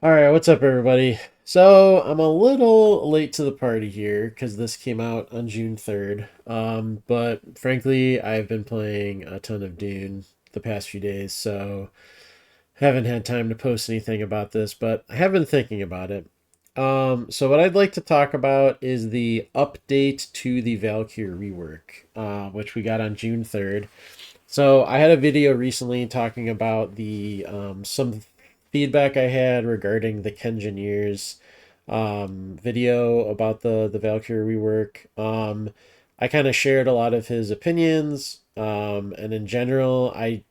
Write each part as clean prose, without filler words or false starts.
All right, what's up, everybody? So I'm a little late to the party here because this came out on June 3rd. But frankly, I've been playing a ton of Dune the past few days, so haven't had time to post anything about this, but I have been thinking about it. So what I'd like to talk about is the update to the Valkyr rework, which we got on June 3rd. So I had a video recently talking about the some feedback I had regarding the Kengineers video about the Valkyrie rework. I kind of shared a lot of his opinions, and in general, I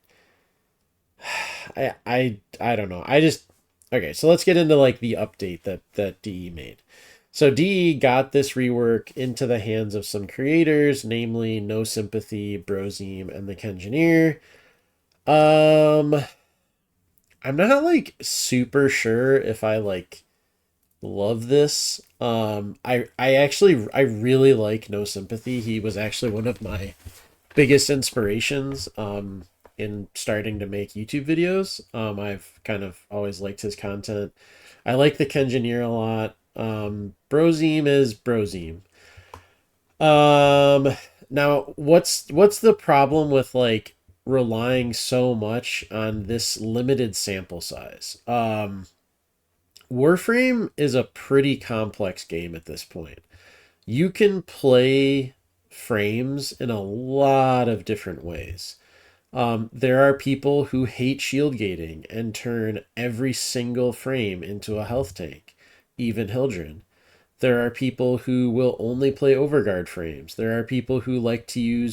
don't know. I just okay. So let's get into like the update that DE made. So DE got this rework into the hands of some creators, namely No Sympathy, Brozime, and the Kengineer. Um, I'm not like super sure if I like love this. I really like No Sympathy. He was actually one of my biggest inspirations in starting to make YouTube videos. I've kind of always liked his content. I like the Kengineer a lot. Brozime is Brozime. Um, Now what's the problem with like relying so much on this limited sample size? Warframe is a pretty complex game at this point. You can play frames in a lot of different ways. There are people who hate shield gating and turn every single frame into a health tank, even Hildren. There are people who will only play overguard frames. There are people who like to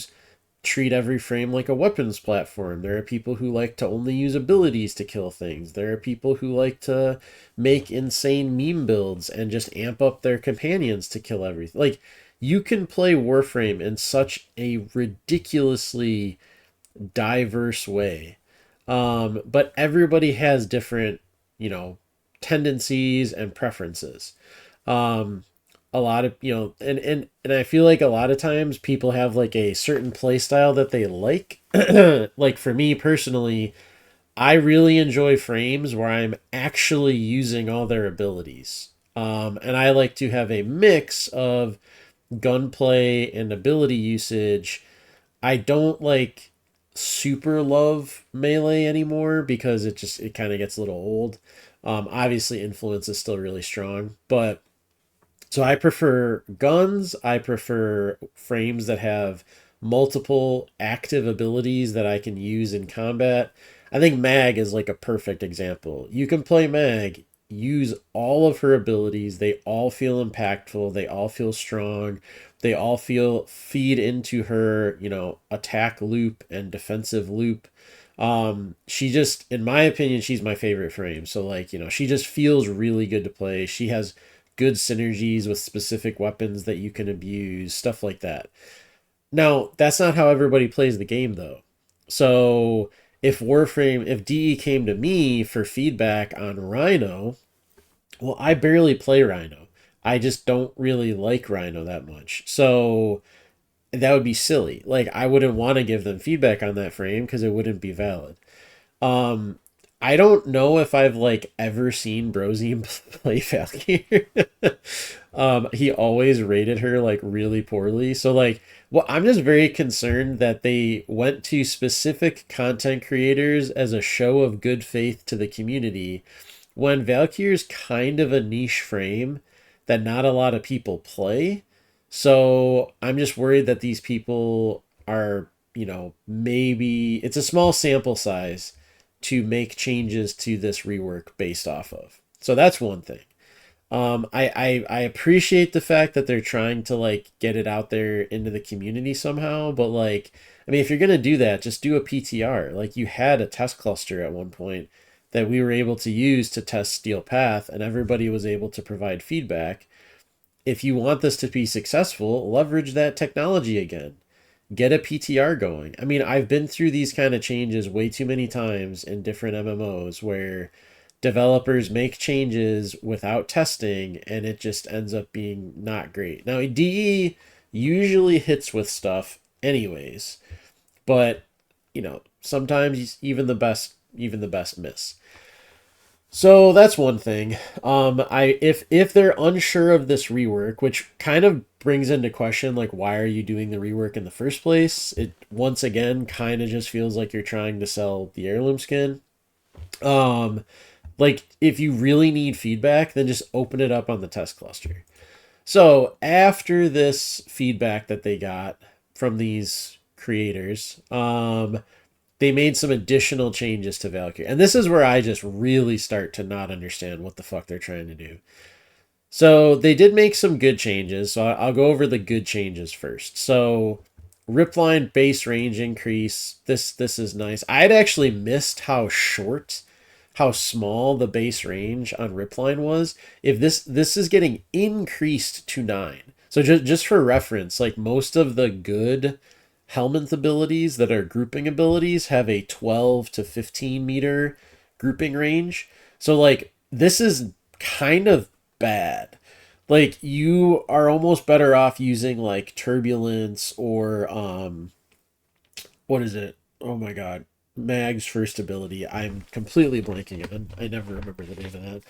treat every frame like a weapons platform. There are people who like to only use abilities to kill things. There are people who like to make insane meme builds and just amp up their companions to kill everything. Like, you can play Warframe in such a ridiculously diverse way. But everybody has different, you know, tendencies and preferences. Um, a lot of, and I feel like a lot of times people have like a certain play style that they like. Like for me personally, I really enjoy frames where I'm actually using all their abilities. And I like to have a mix of gunplay and ability usage. I don't like super love melee anymore because it kind of gets a little old. Obviously influence is still really strong, but so I prefer guns. I prefer frames that have multiple active abilities that I can use in combat. I think Mag is like a perfect example. You can play Mag, use all of her abilities. They all feel impactful. They all feel strong. They all feel feed into her, attack loop and defensive loop. She just, in my opinion, she's my favorite frame. So like, she just feels really good to play. She has good synergies with specific weapons that you can abuse, stuff like that. Now, that's not how everybody plays the game, though. So, if DE came to me for feedback on Rhino, well, I barely play Rhino. I just don't really like Rhino that much. So, that would be silly. Like, I wouldn't want to give them feedback on that frame because it wouldn't be valid. Um, I don't know if I've like ever seen Brozine play Valkyr. He always rated her like really poorly. So like, well, I'm just very concerned that they went to specific content creators as a show of good faith to the community when Valkyr's kind of a niche frame that not a lot of people play. So I'm just worried that these people are, maybe it's a small sample size to make changes to this rework based off of. So that's one thing. I appreciate the fact that they're trying to like get it out there into the community somehow, but like, I mean, if you're gonna do that, just do a PTR. Like you had a test cluster at one point that we were able to use to test Steel Path, and everybody was able to provide feedback. If you want this to be successful, leverage that technology again. Get a PTR going. I mean, I've been through these kind of changes way too many times in different MMOs where developers make changes without testing and it just ends up being not great. Now, DE usually hits with stuff anyways, but sometimes even the best miss. So that's one thing. If they're unsure of this rework, which kind of brings into question like why are you doing the rework in the first place? It once again kind of just feels like you're trying to sell the heirloom skin. Um, like if you really need feedback, then just open it up on the test cluster. So after this feedback that they got from these creators, they made some additional changes to Valkyr. And this is where I just really start to not understand what the fuck they're trying to do. So they did make some good changes. So I'll go over the good changes first. So Ripline base range increase. This is nice. I'd actually missed how small the base range on Ripline was. If this is getting increased to 9. So just for reference, like most of the good Helminth abilities that are grouping abilities have a 12 to 15 meter grouping range. So like this is kind of bad. Like you are almost better off using like turbulence or what is it? Oh my god. Mag's first ability. I'm completely blanking on. I never remember the name of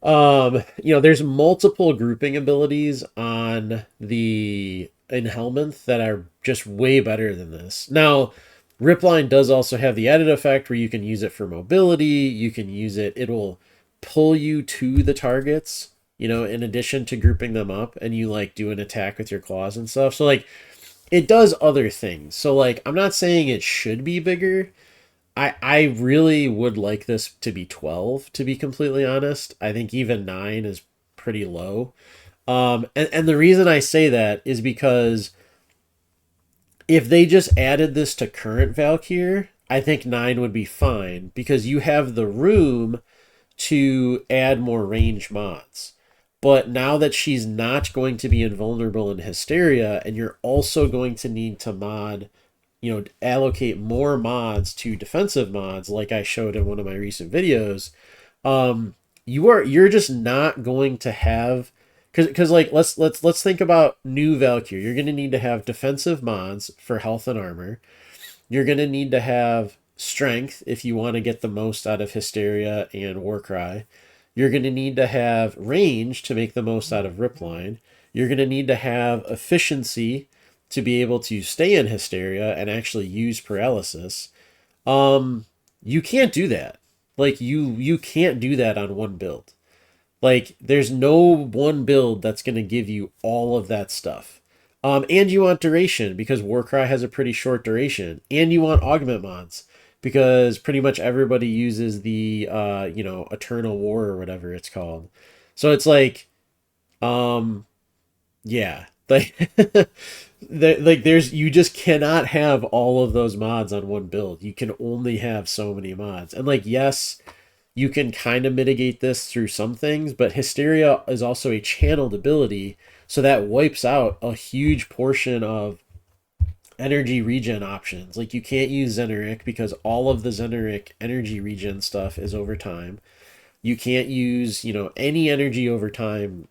that. There's multiple grouping abilities on the in Helminth that are just way better than this. Now, Ripline does also have the added effect where you can use it for mobility. You can use it, it'll pull you to the targets, in addition to grouping them up, and you like do an attack with your claws and stuff. So like it does other things. So like I'm not saying it should be bigger. I really would like this to be 12, to be completely honest. I think even 9 is pretty low. And the reason I say that is because if they just added this to current Valkyr, I think 9 would be fine because you have the room to add more range mods. But now that she's not going to be invulnerable in Hysteria, and you're also going to need to allocate more mods to defensive mods, like I showed in one of my recent videos, you're just not going to have, because like let's think about new Valkyr. You're going to need to have defensive mods for health and armor. You're going to need to have strength if you want to get the most out of Hysteria and Warcry. You're going to need to have range to make the most out of Ripline. You're going to need to have efficiency to be able to stay in Hysteria and actually use paralysis. You can't do that. Like you can't do that on one build. Like there's no one build that's going to give you all of that stuff. And you want duration because Warcry has a pretty short duration, and you want augment mods because pretty much everybody uses the Eternal War or whatever it's called. So it's like yeah, like there's you just cannot have all of those mods on one build. You can only have so many mods. And like yes, you can kind of mitigate this through some things, but Hysteria is also a channeled ability, so that wipes out a huge portion of energy regen options. Like you can't use Zeneric because all of the Zeneric energy regen stuff is over time. You can't use, any energy over time,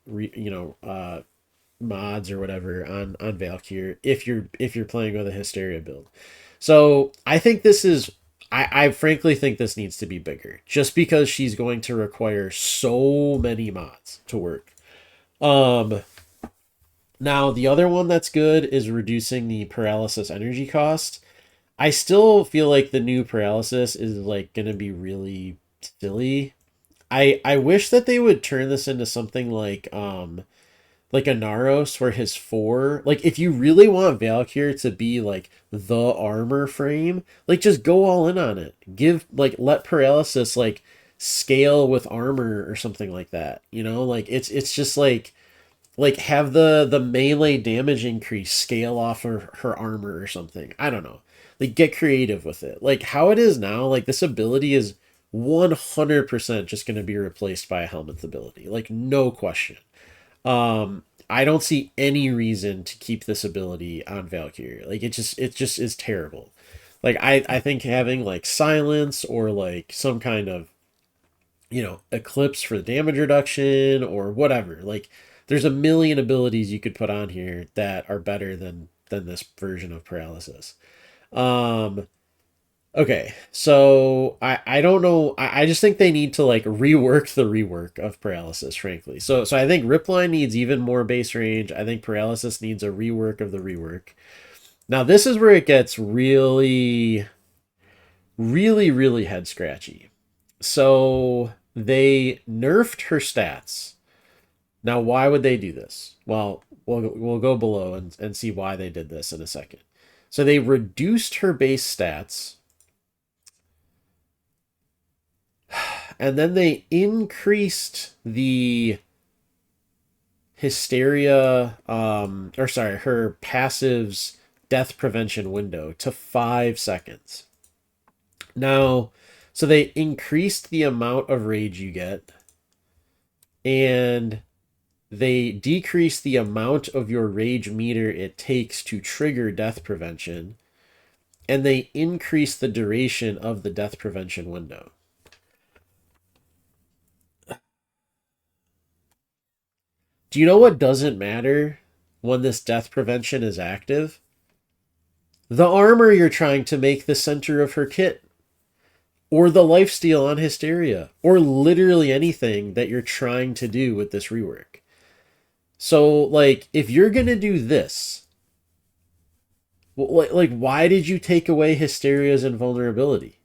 mods or whatever on Valkyr if you're playing with a Hysteria build. So I think this is I frankly think this needs to be bigger just because she's going to require so many mods to work. Um Now the other one that's good is reducing the paralysis energy cost. I still feel like the new paralysis is like gonna be really silly. I wish that they would turn this into something like a Naros where his 4, like if you really want Valkyr to be like the armor frame, like just go all in on it. Let paralysis like scale with armor or something like that. Like it's just like have the melee damage increase scale off her armor or something. I don't know. Like get creative with it. Like how it is now, like this ability is 100% just going to be replaced by a Helminth ability. Like no question. I don't see any reason to keep this ability on Valkyrie. Like it just is terrible. Like I think having like silence or like some kind of eclipse for the damage reduction or whatever. Like there's a million abilities you could put on here that are better than this version of paralysis. Um Okay, so I don't know. I just think they need to like rework the rework of paralysis, frankly. So I think Ripline needs even more base range. I think paralysis needs a rework of the rework. Now this is where it gets really head scratchy. So they nerfed her stats. Now why would they do this? Well, we'll go below and see why they did this in a second. So they reduced her base stats and then they increased the hysteria or sorry, her passive's death prevention window to 5 seconds. Now, so they increased the amount of rage you get, and they decreased the amount of your rage meter it takes to trigger death prevention, and they increased the duration of the death prevention window. Do you know what doesn't matter when this death prevention is active? The armor you're trying to make the center of her kit, or the lifesteal on Hysteria, or literally anything that you're trying to do with this rework. So, like, if you're gonna do this, like why did you take away Hysteria's invulnerability?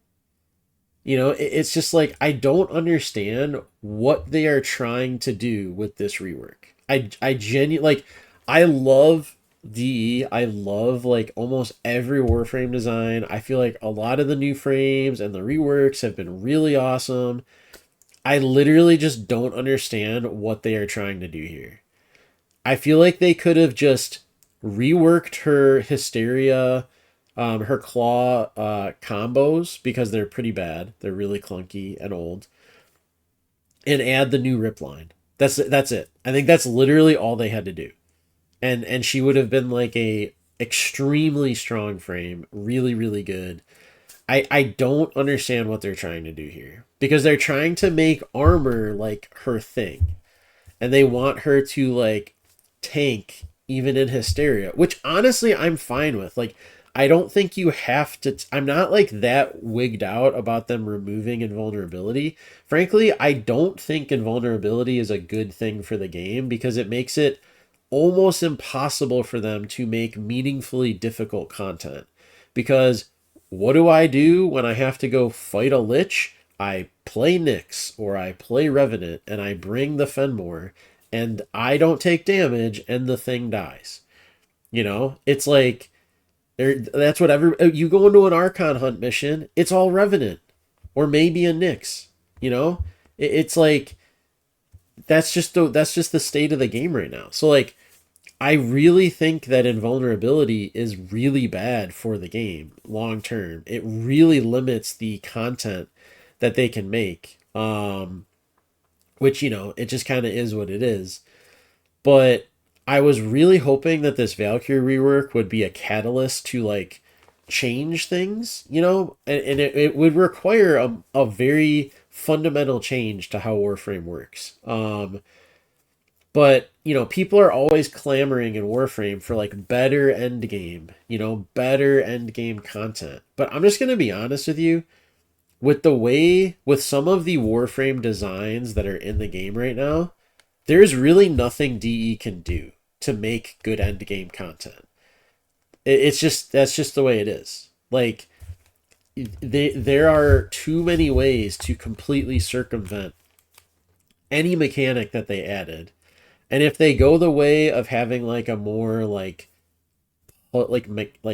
You know, it's just like I don't understand what they are trying to do with this rework. I genuinely like I love DE. I love like almost every Warframe design. I feel like a lot of the new frames and the reworks have been really awesome. I literally just don't understand what they are trying to do here. I feel like they could have just reworked her Hysteria, her claw combos because they're pretty bad. They're really clunky and old, and add the new Ripline. That's it. I think that's literally all they had to do, and she would have been like a extremely strong frame, really good. I don't understand what they're trying to do here because they're trying to make armor like her thing, and they want her to like tank even in Hysteria, which honestly I'm fine with. Like, I don't think you have to. I'm not like that wigged out about them removing invulnerability. Frankly, I don't think invulnerability is a good thing for the game because it makes it almost impossible for them to make meaningfully difficult content. Because what do I do when I have to go fight a lich? I play Nyx or I play Revenant and I bring the Fenmore and I don't take damage and the thing dies. You know, it's like that's what every you go into an Archon hunt mission, it's all Revenant or maybe a Nyx. You know, it's like that's just the state of the game right now. So like I really think that invulnerability is really bad for the game long term. It really limits the content that they can make. Which, you know, it just kind of is what it is. But I was really hoping that this Valkyr rework would be a catalyst to like change things, you know, and it would require a very fundamental change to how Warframe works. But you know, people are always clamoring in Warframe for like better end game, you know, better end game content. But I'm just gonna be honest with you, with the way with some of the Warframe designs that are in the game right now, there's really nothing DE can do to make good end game content. It's just that's just the way it is. Like there are too many ways to completely circumvent any mechanic that they added. And if they go the way of having like a more like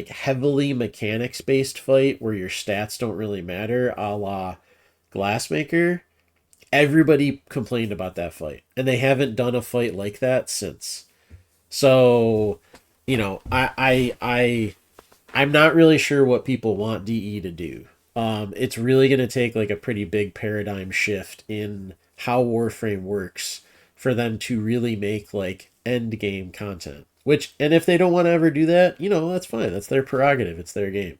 heavily mechanics based fight where your stats don't really matter, a la Glassmaker, everybody complained about that fight, and they haven't done a fight like that since. So, you know, I'm not really sure what people want DE to do. It's really going to take like a pretty big paradigm shift in how Warframe works for them to really make like end game content. Which, and if they don't want to ever do that, you know, that's fine. That's their prerogative. It's their game.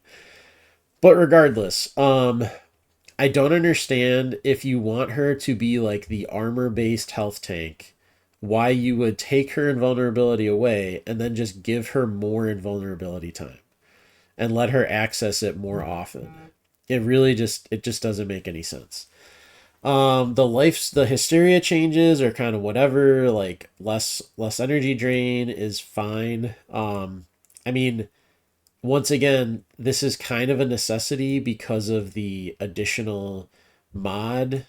But regardless, I don't understand if you want her to be like the armor based health tank, why you would take her invulnerability away and then just give her more invulnerability time and let her access it more often. it just doesn't make any sense. The hysteria changes are kind of whatever, like less energy drain is fine. I mean, once again, this is kind of a necessity because of the additional mod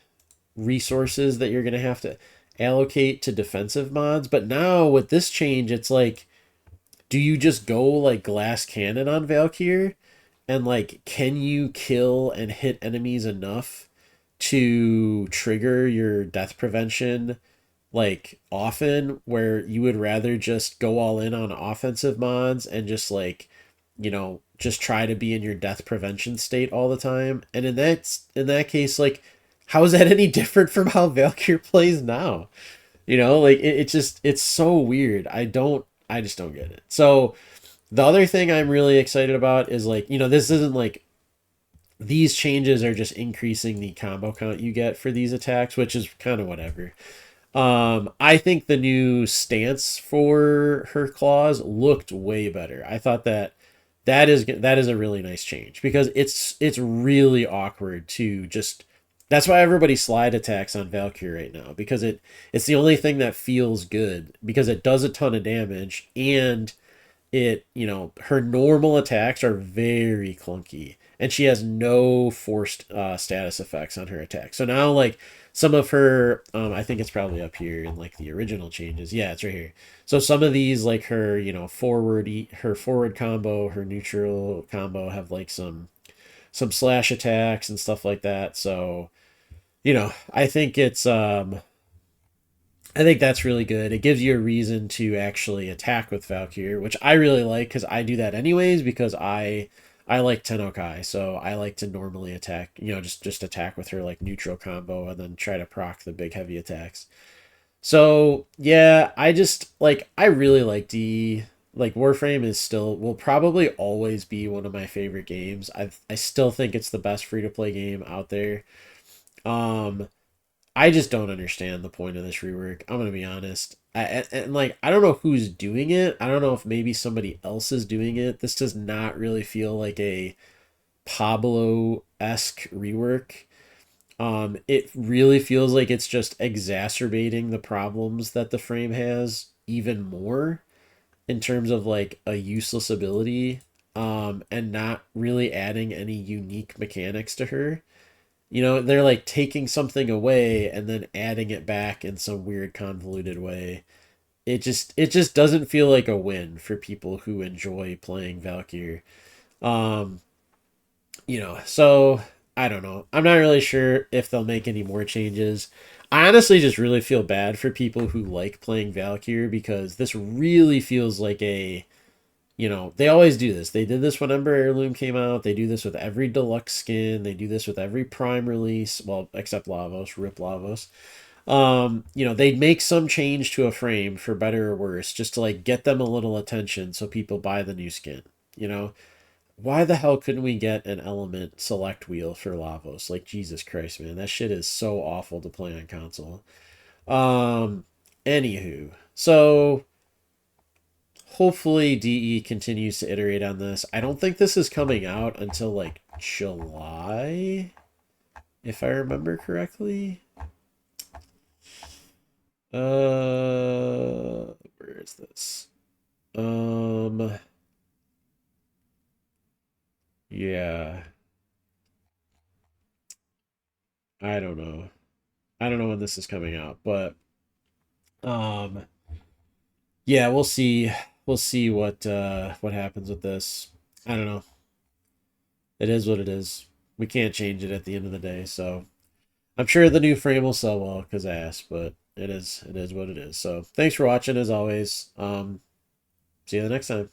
resources that you're going to have to allocate to defensive mods. But now with this change, it's like, do you just go like glass cannon on Valkyr? And like, can you kill and hit enemies enough to trigger your death prevention like often, where you would rather just go all in on offensive mods and just like, just try to be in your death prevention state all the time? And in that case, like, how is that any different from how Valkyr plays now? Like it's so weird. I just don't get it. So the other thing I'm really excited about is like, this isn't like these changes are just increasing the combo count you get for these attacks, which is kind of whatever. I think the new stance for her claws looked way better. I thought that is a really nice change because it's really awkward to just. That's why everybody slide attacks on Valkyrie right now, because it's the only thing that feels good because it does a ton of damage, and her normal attacks are very clunky, and she has no forced status effects on her attacks. So now, like, some of her, I think it's probably up here in like the original changes. Yeah, it's right here. So some of these, like her, her forward combo, her neutral combo, have like some slash attacks and stuff like that. So I think I think that's really good. It gives you a reason to actually attack with Valkyr, which I really like because I do that anyways because I like Tenokai, so I like to normally attack, just attack with her like neutral combo and then try to proc the big heavy attacks. So yeah, I just like I really like D. Like Warframe is still will probably always be one of my favorite games. I still think it's the best free to play game out there. Um, I just don't understand the point of this rework. I'm gonna be honest. And like I don't know who's doing it. I don't know if maybe somebody else is doing it. This does not really feel like a Pablo-esque rework. It really feels like it's just exacerbating the problems that the frame has even more in terms of like a useless ability, and not really adding any unique mechanics to her. They're like taking something away and then adding it back in some weird convoluted way. It just doesn't feel like a win for people who enjoy playing Valkyr. Um, so I don't know. I'm not really sure if they'll make any more changes. I honestly just really feel bad for people who like playing Valkyr because this really feels like they always do this. They did this when Ember Heirloom came out. They do this with every deluxe skin. They do this with every prime release. Well, except Lavos, rip Lavos. They'd make some change to a frame for better or worse, just to like get them a little attention so people buy the new skin. You know, why the hell couldn't we get an element select wheel for Lavos? Like Jesus Christ, man, that shit is so awful to play on console. Um, Anywho, so hopefully DE continues to iterate on this. I don't think this is coming out until like July, if I remember correctly. Where is this? Um, yeah, I don't know. I don't know when this is coming out, but um, yeah, we'll see. We'll see what happens with this. I don't know. It is what it is. We can't change it at the end of the day, so I'm sure the new frame will sell well because ass, but it is what it is. So thanks for watching as always. See you the next time.